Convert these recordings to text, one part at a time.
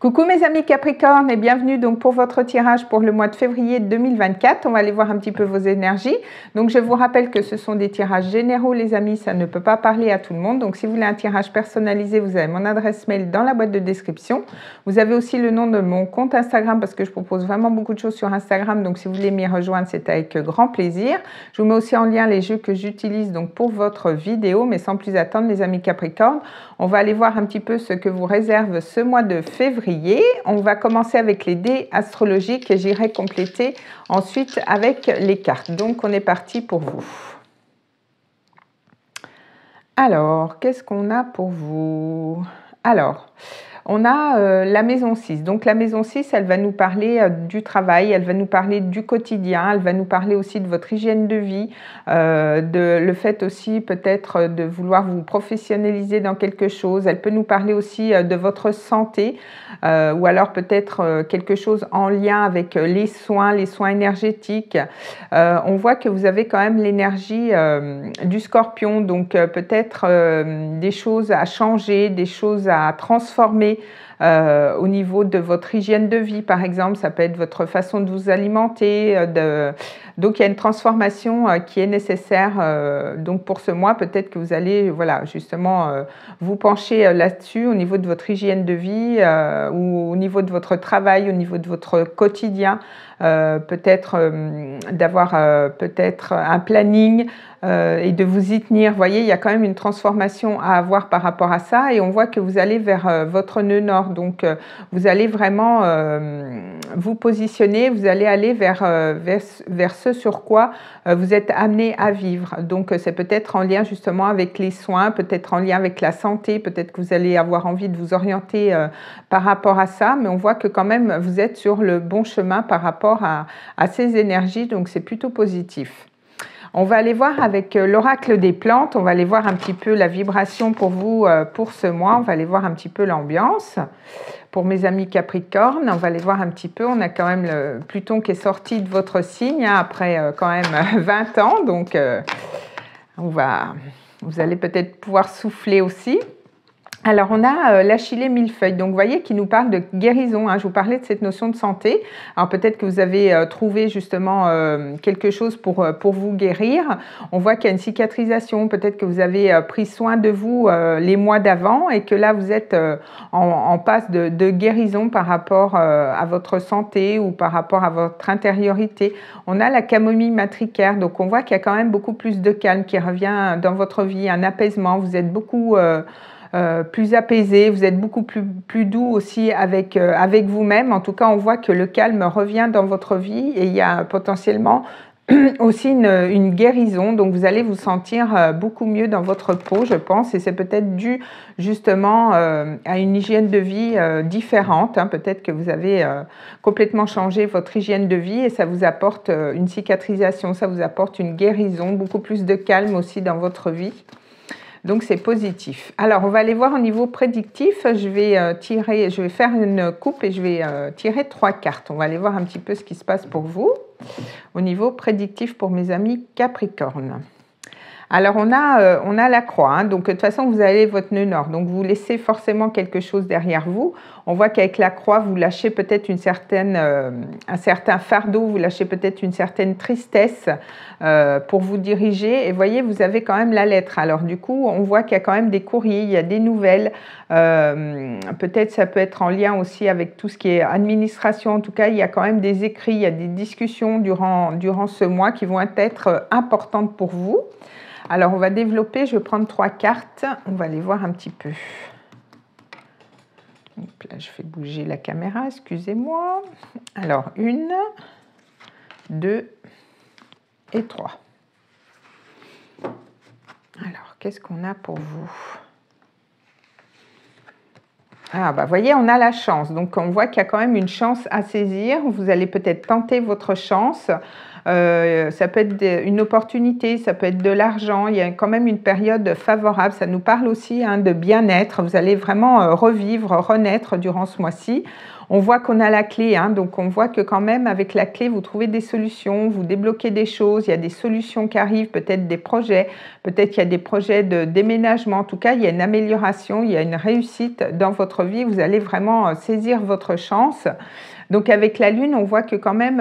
Coucou mes amis Capricorne et bienvenue donc pour votre tirage pour le mois de février 2024. On va aller voir un petit peu vos énergies. Donc je vous rappelle que ce sont des tirages généraux les amis, ça ne peut pas parler à tout le monde. Donc si vous voulez un tirage personnalisé, vous avez mon adresse mail dans la boîte de description. Vous avez aussi le nom de mon compte Instagram parce que je propose vraiment beaucoup de choses sur Instagram. Donc si vous voulez m'y rejoindre, c'est avec grand plaisir. Je vous mets aussi en lien les jeux que j'utilise donc pour votre vidéo. Mais sans plus attendre mes amis Capricorne, on va aller voir un petit peu ce que vous réserve ce mois de février. On va commencer avec les dés astrologiques et j'irai compléter ensuite avec les cartes. Donc, on est parti pour vous. Alors, qu'est-ce qu'on a pour vous? Alors, on a la maison 6. Donc, la maison 6, elle va nous parler du travail, elle va nous parler du quotidien, elle va nous parler aussi de votre hygiène de vie, de le fait aussi peut-être de vouloir vous professionnaliser dans quelque chose. Elle peut nous parler aussi de votre santé ou alors peut-être quelque chose en lien avec les soins énergétiques. On voit que vous avez quand même l'énergie du scorpion, donc peut-être des choses à changer, des choses à transformer. Au niveau de votre hygiène de vie, par exemple, ça peut être votre façon de vous alimenter. Donc, il y a une transformation qui est nécessaire. Donc, pour ce mois, peut-être que vous allez, voilà, justement, vous pencher là-dessus au niveau de votre hygiène de vie ou au niveau de votre travail, au niveau de votre quotidien. Peut-être d'avoir peut-être un planning et de vous y tenir. Vous voyez, il y a quand même une transformation à avoir par rapport à ça et on voit que vous allez vers votre nœud nord. Donc, vous allez vraiment vous positionner, vous allez aller vers ce sur quoi vous êtes amené à vivre. Donc, c'est peut-être en lien justement avec les soins, peut-être en lien avec la santé, peut-être que vous allez avoir envie de vous orienter par rapport à ça, mais on voit que quand même, vous êtes sur le bon chemin par rapport à ces énergies, donc c'est plutôt positif. On va aller voir avec l'oracle des plantes, on va aller voir un petit peu la vibration pour vous pour ce mois, on va aller voir un petit peu l'ambiance. Pour mes amis Capricorne, on va aller voir un petit peu, on a quand même le Pluton qui est sorti de votre signe hein, après quand même 20 ans, donc vous allez peut-être pouvoir souffler aussi. Alors, on a l'Achillée millefeuille, donc vous voyez, qui nous parle de guérison. Hein. Je vous parlais de cette notion de santé. Alors, peut-être que vous avez trouvé justement quelque chose pour vous guérir. On voit qu'il y a une cicatrisation. Peut-être que vous avez pris soin de vous les mois d'avant et que là, vous êtes en passe de guérison par rapport à votre santé ou par rapport à votre intériorité. On a la camomille matricaire, donc on voit qu'il y a quand même beaucoup plus de calme qui revient dans votre vie, un apaisement. Vous êtes beaucoup... plus apaisé, vous êtes beaucoup plus doux aussi avec vous-même. En tout cas, on voit que le calme revient dans votre vie et il y a potentiellement aussi une guérison. Donc, vous allez vous sentir beaucoup mieux dans votre peau, je pense. Et c'est peut-être dû justement à une hygiène de vie différente. Hein. Peut-être que vous avez complètement changé votre hygiène de vie et ça vous apporte une cicatrisation, ça vous apporte une guérison, beaucoup plus de calme aussi dans votre vie. Donc, c'est positif. Alors, on va aller voir au niveau prédictif. Je vais faire une coupe et je vais tirer 3 cartes. On va aller voir un petit peu ce qui se passe pour vous au niveau prédictif pour mes amis Capricorne. Alors, on a la croix, hein, donc de toute façon, vous avez votre nœud nord, donc vous laissez forcément quelque chose derrière vous. On voit qu'avec la croix, vous lâchez peut-être un certain fardeau, vous lâchez peut-être une certaine tristesse pour vous diriger. Et voyez, vous avez quand même la lettre. Alors du coup, on voit qu'il y a quand même des courriers, il y a des nouvelles. Peut-être ça peut être en lien aussi avec tout ce qui est administration. En tout cas, il y a quand même des écrits, il y a des discussions durant ce mois qui vont être importantes pour vous. Alors, on va développer, je vais prendre 3 cartes, on va les voir un petit peu. Donc là, je fais bouger la caméra, excusez-moi. Alors, 1, 2 et 3. Alors, qu'est-ce qu'on a pour vous? Ah, bah, voyez, on a la chance. Donc, on voit qu'il y a quand même une chance à saisir. Vous allez peut-être tenter votre chance. Ça peut être une opportunité, ça peut être de l'argent, il y a quand même une période favorable, ça nous parle aussi hein, de bien-être, vous allez vraiment revivre, renaître durant ce mois-ci. On voit qu'on a la clé, hein, donc on voit que quand même avec la clé, vous trouvez des solutions, vous débloquez des choses, il y a des solutions qui arrivent, peut-être des projets, peut-être qu'il y a des projets de déménagement. En tout cas, il y a une amélioration, il y a une réussite dans votre vie. Vous allez vraiment saisir votre chance. Donc avec la Lune, on voit que quand même,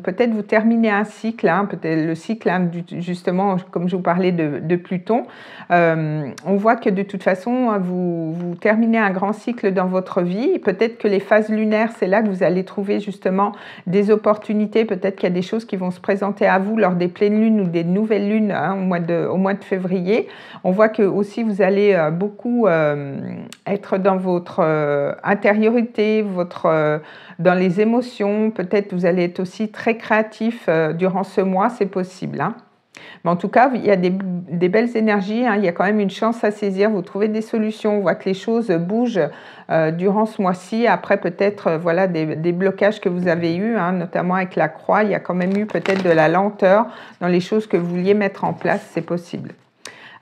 peut-être vous terminez un cycle, hein, peut-être le cycle, hein, justement, comme je vous parlais de Pluton. On voit que de toute façon, vous terminez un grand cycle dans votre vie. Peut-être que les phases lunaires, c'est là que vous allez trouver justement des opportunités. Peut-être qu'il y a des choses qui vont se présenter à vous lors des pleines lunes ou des nouvelles lunes, hein, au mois de février. On voit que aussi vous allez beaucoup être dans votre intériorité, dans les émotions. Peut-être vous allez être aussi très créatif durant ce mois, c'est possible, hein. Mais en tout cas, il y a des belles énergies, hein. Il y a quand même une chance à saisir, vous trouvez des solutions, on voit que les choses bougent durant ce mois-ci. Après, peut-être voilà, des blocages que vous avez eus, hein, notamment avec la croix, il y a quand même eu peut-être de la lenteur dans les choses que vous vouliez mettre en place, c'est possible.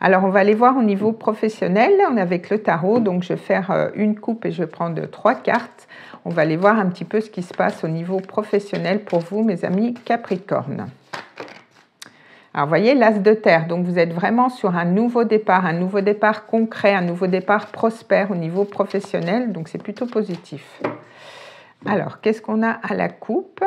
Alors, on va aller voir au niveau professionnel. On est avec le tarot, donc je vais faire une coupe et je vais prendre 3 cartes. On va aller voir un petit peu ce qui se passe au niveau professionnel pour vous, mes amis Capricorne. Alors, vous voyez, l'As de terre. Donc, vous êtes vraiment sur un nouveau départ concret, un nouveau départ prospère au niveau professionnel. Donc, c'est plutôt positif. Alors, qu'est-ce qu'on a à la coupe ?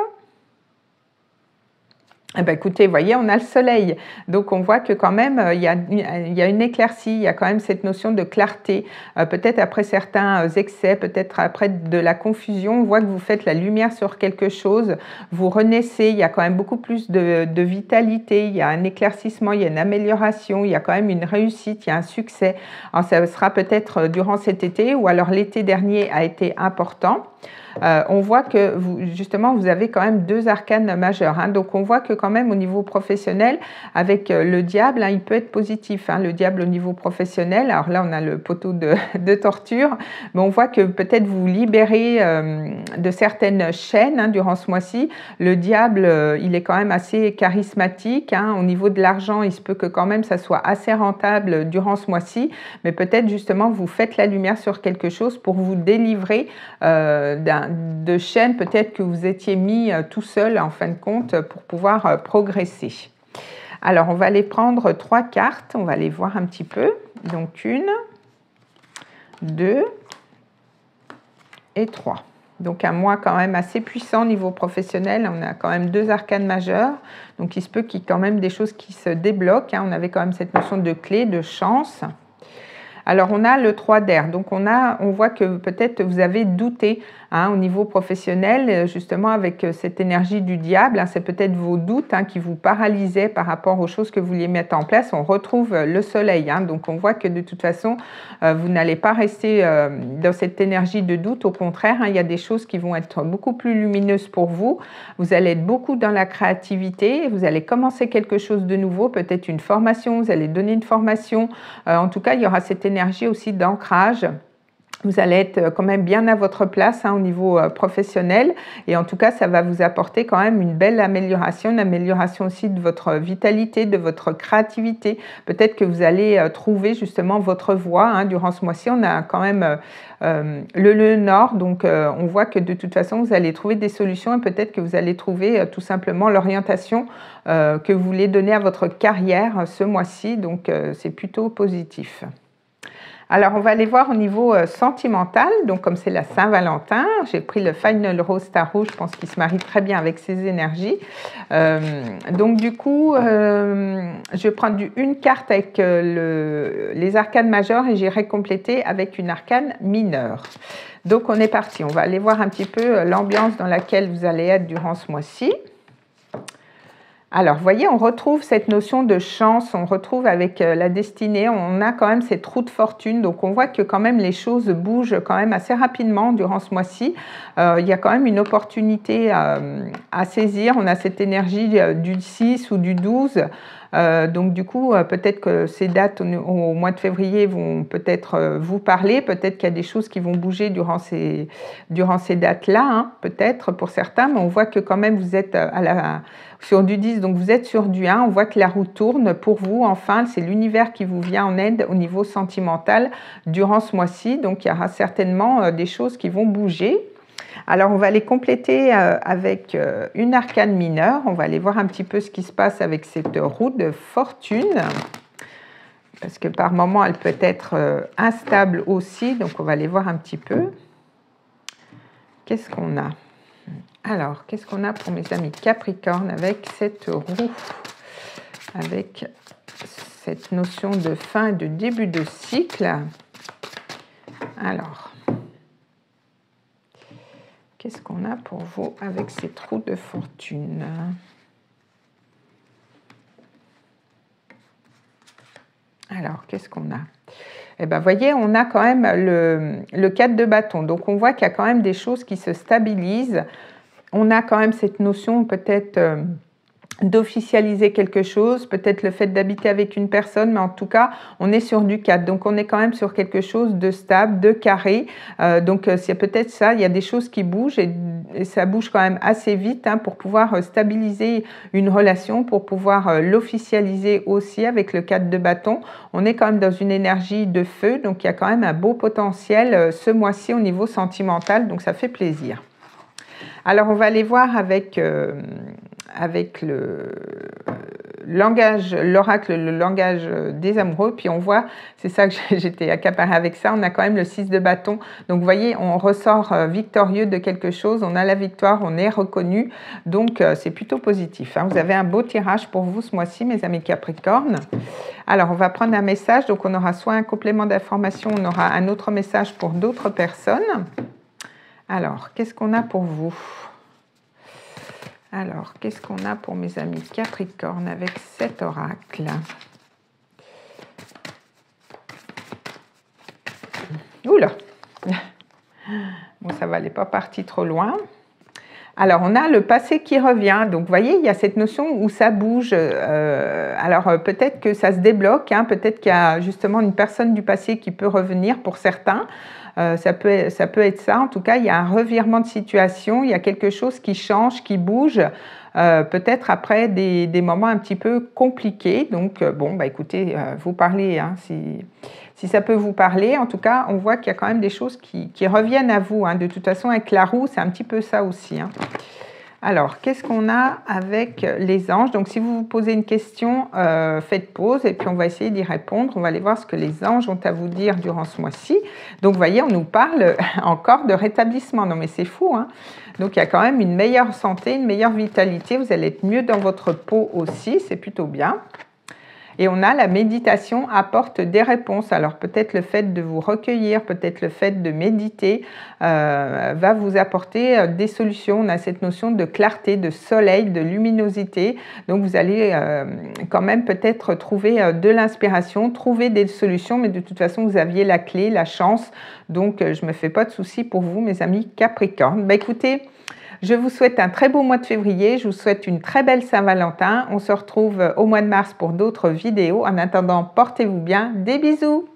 Eh bien, écoutez, vous voyez, on a le soleil. Donc, on voit que quand même, il y a une éclaircie, il y a quand même cette notion de clarté. Peut-être après certains excès, peut-être après de la confusion, on voit que vous faites la lumière sur quelque chose, vous renaissez, il y a quand même beaucoup plus de vitalité, il y a un éclaircissement, il y a une amélioration, il y a quand même une réussite, il y a un succès. Alors, ça sera peut-être durant cet été ou alors l'été dernier a été important. On voit que justement vous avez quand même 2 arcanes majeurs, hein. Donc on voit que quand même au niveau professionnel avec le diable, hein, il peut être positif, hein, le diable au niveau professionnel. Alors là on a le poteau de torture, mais on voit que peut-être vous libérez de certaines chaînes, hein, durant ce mois-ci. Le diable il est quand même assez charismatique, hein. Au niveau de l'argent, il se peut que quand même ça soit assez rentable durant ce mois-ci, mais peut-être justement vous faites la lumière sur quelque chose pour vous délivrer de chaînes peut-être que vous étiez mis tout seul en fin de compte pour pouvoir progresser. Alors on va aller prendre 3 cartes, on va les voir un petit peu. Donc 1, 2 et 3. Donc un mois quand même assez puissant au niveau professionnel, on a quand même 2 arcanes majeures, donc il se peut qu'il y ait quand même des choses qui se débloquent, hein. On avait quand même cette notion de clé, de chance. Alors, on a le 3 d'air. Donc, on voit que peut-être vous avez douté, hein, au niveau professionnel, justement avec cette énergie du diable, hein. C'est peut-être vos doutes, hein, qui vous paralysaient par rapport aux choses que vous vouliez mettre en place. On retrouve le soleil, hein. Donc, on voit que de toute façon, vous n'allez pas rester dans cette énergie de doute. Au contraire, hein, il y a des choses qui vont être beaucoup plus lumineuses pour vous. Vous allez être beaucoup dans la créativité. Vous allez commencer quelque chose de nouveau, peut-être une formation. Vous allez donner une formation. En tout cas, il y aura cette énergie aussi d'ancrage. Vous allez être quand même bien à votre place, hein, au niveau professionnel, et en tout cas ça va vous apporter quand même une belle amélioration, une amélioration aussi de votre vitalité, de votre créativité. Peut-être que vous allez trouver justement votre voie, hein. Durant ce mois-ci, on a quand même le nord, donc on voit que de toute façon vous allez trouver des solutions et peut-être que vous allez trouver tout simplement l'orientation que vous voulez donner à votre carrière ce mois-ci, donc c'est plutôt positif. Alors, on va aller voir au niveau sentimental. Donc, comme c'est la Saint-Valentin, j'ai pris le Final Rose Tarot. Je pense qu'il se marie très bien avec ses énergies. Donc, du coup, je vais prendre une carte avec les arcanes majeures et j'irai compléter avec une arcane mineure. Donc, on est parti. On va aller voir un petit peu l'ambiance dans laquelle vous allez être durant ce mois-ci. Alors, vous voyez, on retrouve cette notion de chance, on retrouve avec la destinée, on a quand même cette roue de fortune, donc on voit que quand même les choses bougent quand même assez rapidement durant ce mois-ci. Il y a quand même une opportunité à saisir, on a cette énergie du 6 ou du 12. Donc du coup, peut-être que ces dates au mois de février vont peut-être vous parler, peut-être qu'il y a des choses qui vont bouger durant ces dates-là, hein, peut-être pour certains, mais on voit que quand même vous êtes sur du 10, donc vous êtes sur du 1, on voit que la roue tourne pour vous, enfin, c'est l'univers qui vous vient en aide au niveau sentimental durant ce mois-ci, donc il y aura certainement des choses qui vont bouger. Alors, on va les compléter avec une arcane mineure. On va aller voir un petit peu ce qui se passe avec cette roue de fortune. Parce que par moment, elle peut être instable aussi. Donc, on va aller voir un petit peu. Qu'est-ce qu'on a? Alors, qu'est-ce qu'on a pour mes amis Capricorne avec cette roue? Avec cette notion de fin et de début de cycle. Alors, qu'est-ce qu'on a pour vous avec cette roue de fortune? Alors, qu'est-ce qu'on a? Eh bien, voyez, on a quand même le 4 de bâton. Donc, on voit qu'il y a quand même des choses qui se stabilisent. On a quand même cette notion peut-être d'officialiser quelque chose, peut-être le fait d'habiter avec une personne, mais en tout cas, on est sur du 4. Donc, on est quand même sur quelque chose de stable, de carré. Donc, c'est peut-être ça. Il y a des choses qui bougent et ça bouge quand même assez vite pour pouvoir stabiliser une relation, pour pouvoir l'officialiser aussi avec le 4 de bâton. On est quand même dans une énergie de feu. Donc, il y a quand même un beau potentiel ce mois-ci au niveau sentimental. Donc, ça fait plaisir. Alors, on va aller voir avec le langage, l'oracle, le langage des amoureux. Puis on voit, c'est ça que j'étais accaparée avec ça, on a quand même le 6 de bâton. Donc, vous voyez, on ressort victorieux de quelque chose, on a la victoire, on est reconnu. Donc, c'est plutôt positif. Vous avez un beau tirage pour vous ce mois-ci, mes amis Capricorne. Alors, on va prendre un message. Donc, on aura soit un complément d'information, on aura un autre message pour d'autres personnes. Alors, qu'est-ce qu'on a pour vous? Alors, qu'est-ce qu'on a pour mes amis Capricorne avec cet oracle? Oula! Bon, ça va, elle n'est pas partie trop loin. Alors, on a le passé qui revient. Donc, vous voyez, il y a cette notion où ça bouge. Alors, peut-être que ça se débloque. Peut-être qu'il y a justement une personne du passé qui peut revenir pour certains. Ça peut être ça. En tout cas, il y a un revirement de situation. Il y a quelque chose qui change, qui bouge. Peut-être après des moments un petit peu compliqués. Donc, bon, bah, écoutez, vous parlez si ça peut vous parler. En tout cas, on voit qu'il y a quand même des choses qui reviennent à vous. De toute façon, avec la roue, c'est un petit peu ça aussi. Alors, qu'est-ce qu'on a avec les anges? Donc, si vous vous posez une question, faites pause et puis on va essayer d'y répondre. On va aller voir ce que les anges ont à vous dire durant ce mois-ci. Donc, vous voyez, on nous parle encore de rétablissement. Non, mais c'est fou, Donc, il y a quand même une meilleure santé, une meilleure vitalité. Vous allez être mieux dans votre peau aussi. C'est plutôt bien. Et on a la méditation apporte des réponses. Alors peut-être le fait de vous recueillir, peut-être le fait de méditer va vous apporter des solutions. On a cette notion de clarté, de soleil, de luminosité. Donc vous allez quand même peut-être trouver de l'inspiration, trouver des solutions, mais de toute façon vous aviez la clé, la chance. Donc je ne me fais pas de soucis pour vous, mes amis Capricorne. Écoutez, je vous souhaite un très beau mois de février, je vous souhaite une très belle Saint-Valentin. On se retrouve au mois de mars pour d'autres vidéos. En attendant, portez-vous bien. Des bisous!